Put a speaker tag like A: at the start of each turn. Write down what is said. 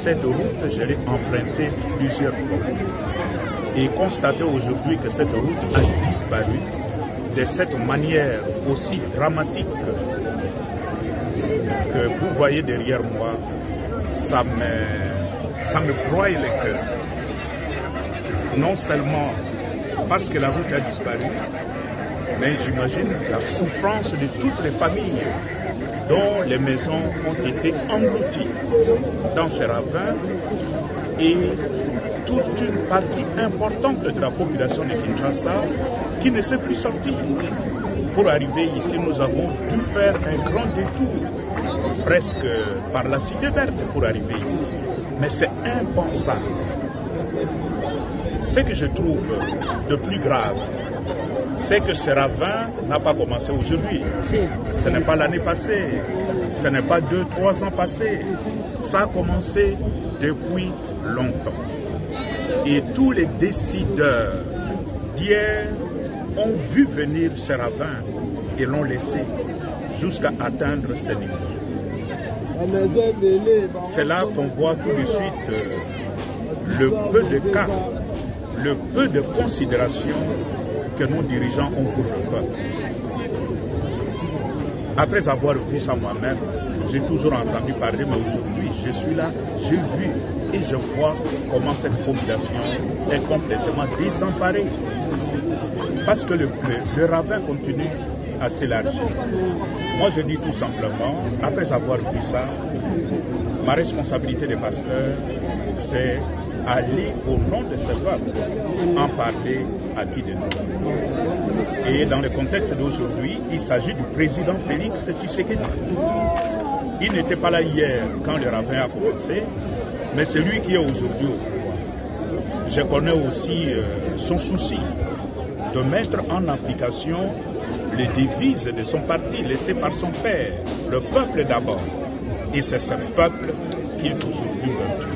A: Cette route, je l'ai empruntée plusieurs fois. Et constater aujourd'hui que cette route a disparu de cette manière aussi dramatique que vous voyez derrière moi, ça me broie le cœur. Non seulement parce que la route a disparu, mais j'imagine la souffrance de toutes les familles dont les maisons ont été englouties dans ce ravin et toute une partie importante de la population de Kinshasa qui ne sait plus sortir. Pour arriver ici, nous avons dû faire un grand détour, presque par la cité verte pour arriver ici. Mais c'est impensable. Ce que je trouve de plus grave, c'est que ce ravin n'a pas commencé aujourd'hui. Ce n'est pas l'année passée, ce n'est pas 2-3 ans passés. Ça a commencé depuis longtemps. Et tous les décideurs d'hier ont vu venir ce ravin et l'ont laissé jusqu'à atteindre ce niveau. C'est là qu'on voit tout de suite le peu de cas, le peu de considération que nos dirigeants ont pour le peuple. Après avoir vu ça moi-même, j'ai toujours entendu parler, mais aujourd'hui je suis là, j'ai vu et je vois comment cette population est complètement désemparée. Parce que le ravin continue à s'élargir. Moi je dis tout simplement, après avoir vu ça, ma responsabilité de pasteur, c'est aller au nom de ce peuple, en parler à qui de nous. Et dans le contexte d'aujourd'hui, il s'agit du président Félix Tshisekedi. Il n'était pas là hier quand le ravin a commencé, mais c'est lui qui est aujourd'hui au pouvoir. Je connais aussi son souci de mettre en application les devises de son parti laissées par son père, le peuple d'abord. Et c'est ce peuple qui est aujourd'hui battu.